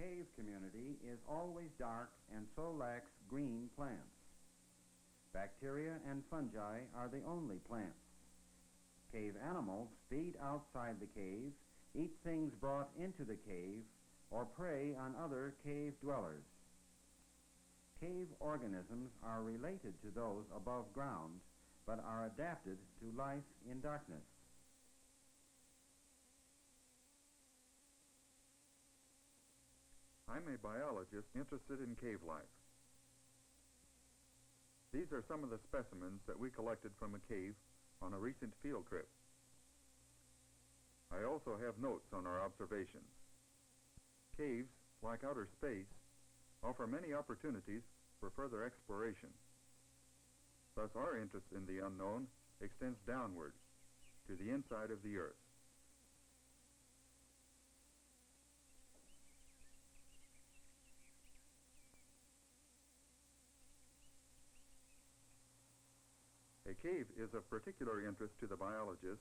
cave community is always dark and so lacks green plants. Bacteria and fungi are the only plants. Cave animals feed outside the cave, eat things brought into the cave, or prey on other cave dwellers. Cave organisms are related to those above ground, but are adapted to life in darkness. I'm a biologist interested in cave life. These are some of the specimens that we collected from a cave on a recent field trip. I also have notes on our observations. Caves, like outer space, offer many opportunities for further exploration. Thus, our interest in the unknown extends downward to the inside of the earth. A cave is of particular interest to the biologist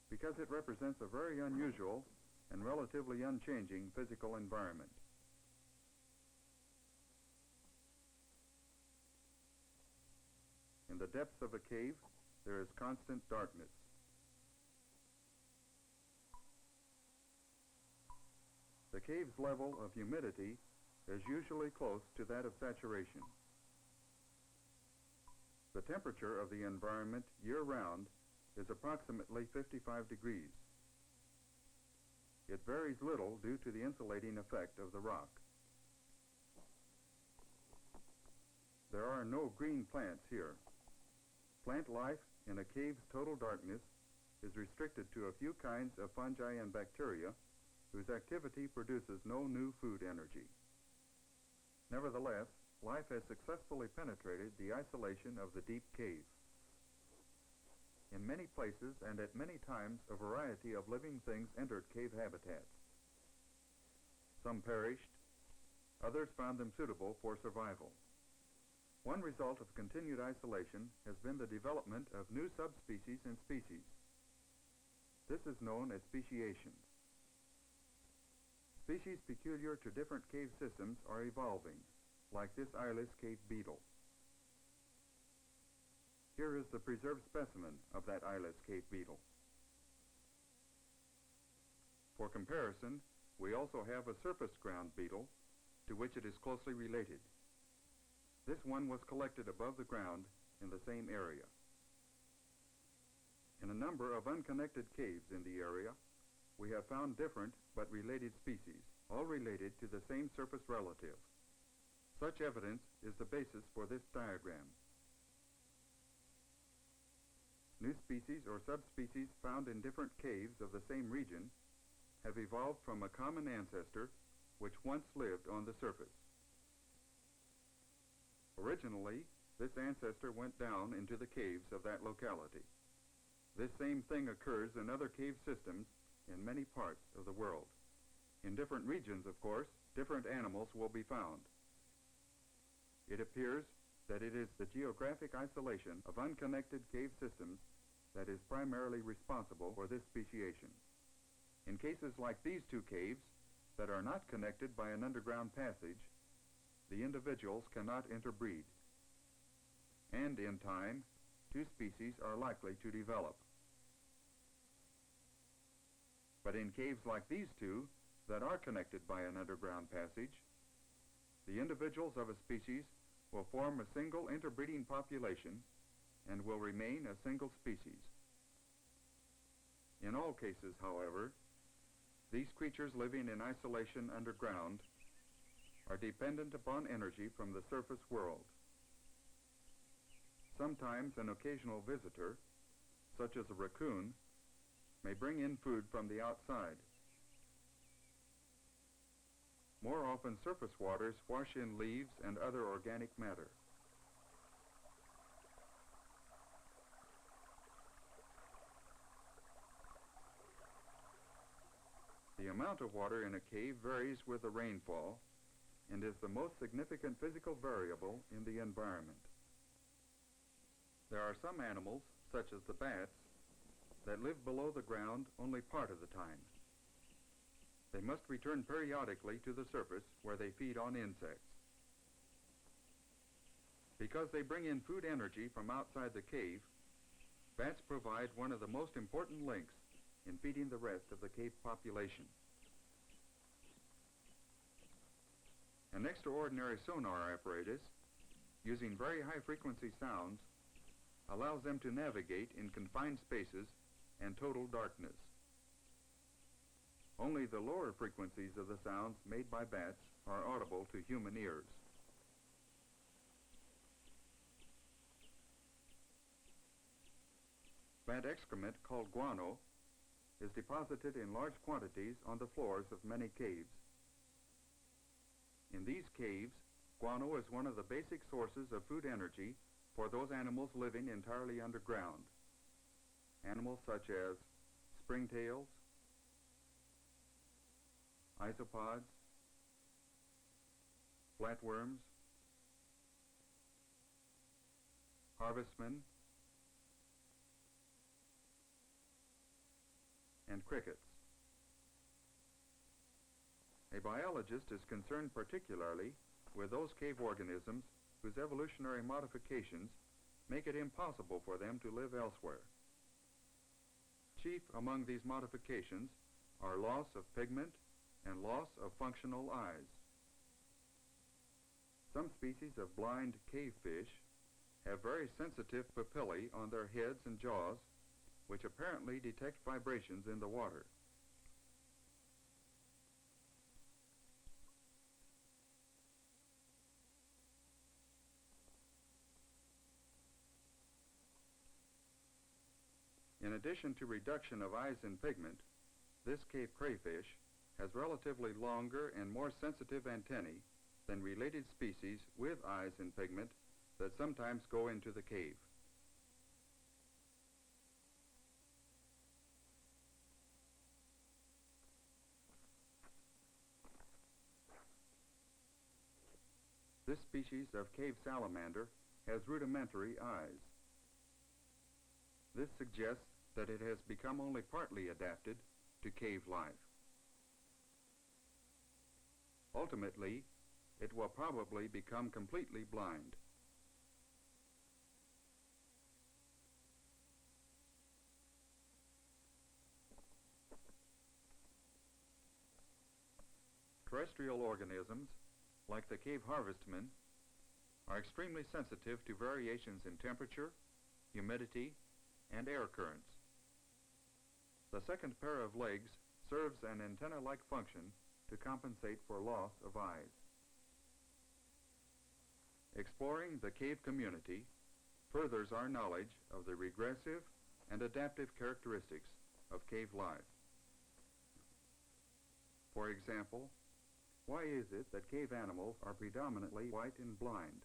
because it represents a very unusual and relatively unchanging physical environment. In the depths of a cave, there is constant darkness. The cave's level of humidity is usually close to that of saturation. The temperature of the environment year-round is approximately 55 degrees. It varies little due to the insulating effect of the rock. There are no green plants here. Plant life in a cave's total darkness is restricted to a few kinds of fungi and bacteria whose activity produces no new food energy. Nevertheless, life has successfully penetrated the isolation of the deep cave. In many places and at many times, a variety of living things entered cave habitats. Some perished, others found them suitable for survival. One result of continued isolation has been the development of new subspecies and species. This is known as speciation. Species peculiar to different cave systems are evolving, like this eyeless cave beetle. Here is the preserved specimen of that eyeless cave beetle. For comparison, we also have a surface ground beetle to which it is closely related. This one was collected above the ground in the same area. In a number of unconnected caves in the area, we have found different but related species, all related to the same surface relative. Such evidence is the basis for this diagram. New species or subspecies found in different caves of the same region have evolved from a common ancestor which once lived on the surface. Originally, this ancestor went down into the caves of that locality. This same thing occurs in other cave systems in many parts of the world. In different regions, of course, different animals will be found. It appears that it is the geographic isolation of unconnected cave systems that is primarily responsible for this speciation. In cases like these two caves that are not connected by an underground passage, the individuals cannot interbreed. And in time, two species are likely to develop. But in caves like these two that are connected by an underground passage, the individuals of a species will form a single interbreeding population and will remain a single species. In all cases, however, these creatures living in isolation underground are dependent upon energy from the surface world. Sometimes an occasional visitor, such as a raccoon, may bring in food from the outside. More often, surface waters wash in leaves and other organic matter. The amount of water in a cave varies with the rainfall and is the most significant physical variable in the environment. There are some animals, such as the bats, that live below the ground only part of the time. They must return periodically to the surface where they feed on insects. Because they bring in food energy from outside the cave, bats provide one of the most important links in feeding the rest of the cave population. An extraordinary sonar apparatus, using very high-frequency sounds, allows them to navigate in confined spaces and total darkness. Only the lower frequencies of the sounds made by bats are audible to human ears. Bat excrement, called guano, is deposited in large quantities on the floors of many caves. In these caves, guano is one of the basic sources of food energy for those animals living entirely underground. Animals such as springtails, isopods, flatworms, harvestmen, and crickets. A biologist is concerned particularly with those cave organisms whose evolutionary modifications make it impossible for them to live elsewhere. Chief among these modifications are loss of pigment and loss of functional eyes. Some species of blind cave fish have very sensitive papillae on their heads and jaws, which apparently detect vibrations in the water. In addition to reduction of eyes and pigment, this cave crayfish has relatively longer and more sensitive antennae than related species with eyes and pigment that sometimes go into the cave. This species of cave salamander has rudimentary eyes. This suggests that it has become only partly adapted to cave life. Ultimately, it will probably become completely blind. Terrestrial organisms, like the cave harvestmen, are extremely sensitive to variations in temperature, humidity, and air currents. The second pair of legs serves an antenna-like function to compensate for loss of eyes. Exploring the cave community furthers our knowledge of the regressive and adaptive characteristics of cave life. For example, why is it that cave animals are predominantly white and blind?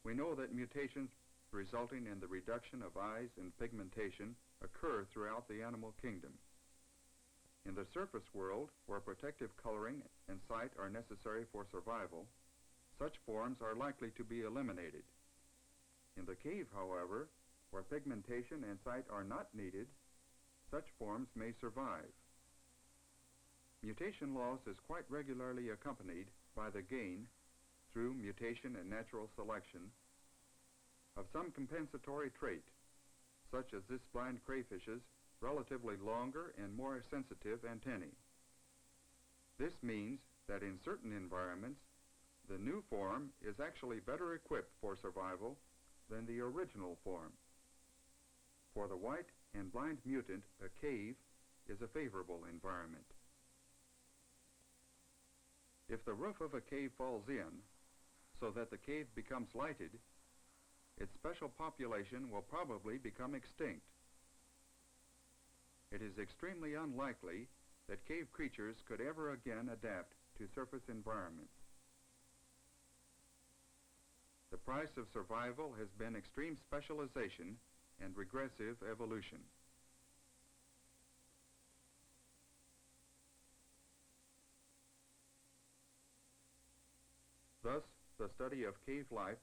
We know that mutations resulting in the reduction of eyes and pigmentation occur throughout the animal kingdom. In the surface world, where protective coloring and sight are necessary for survival, such forms are likely to be eliminated. In the cave, however, where pigmentation and sight are not needed, such forms may survive. Mutation loss is quite regularly accompanied by the gain, through mutation and natural selection, of some compensatory trait, such as this blind crayfish's relatively longer and more sensitive antennae. This means that in certain environments, the new form is actually better equipped for survival than the original form. For the white and blind mutant, a cave is a favorable environment. If the roof of a cave falls in, so that the cave becomes lighted, its special population will probably become extinct. It is extremely unlikely that cave creatures could ever again adapt to surface environments. The price of survival has been extreme specialization and regressive evolution. Thus, the study of cave life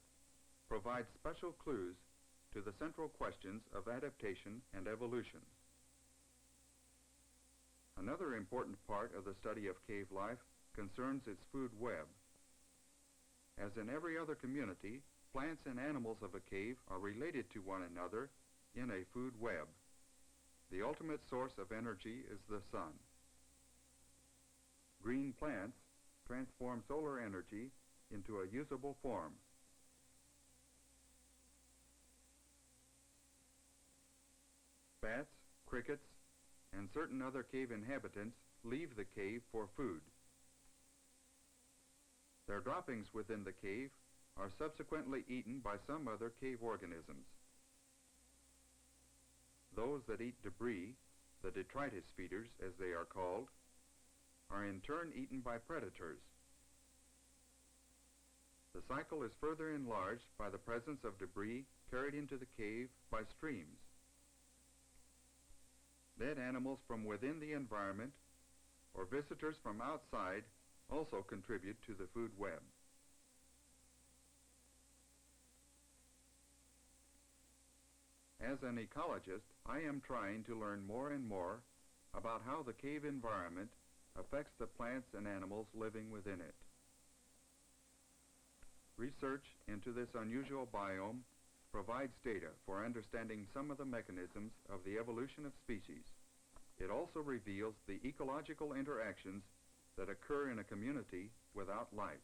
provides special clues to the central questions of adaptation and evolution. Another important part of the study of cave life concerns its food web. As in every other community, plants and animals of a cave are related to one another in a food web. The ultimate source of energy is the sun. Green plants transform solar energy into a usable form. Bats, crickets, and certain other cave inhabitants leave the cave for food. Their droppings within the cave are subsequently eaten by some other cave organisms. Those that eat debris, the detritus feeders as they are called, are in turn eaten by predators. The cycle is further enlarged by the presence of debris carried into the cave by streams. Dead animals from within the environment or visitors from outside also contribute to the food web. As an ecologist, I am trying to learn more and more about how the cave environment affects the plants and animals living within it. Research into this unusual biome provides data for understanding some of the mechanisms of the evolution of species. It also reveals the ecological interactions that occur in a community without light.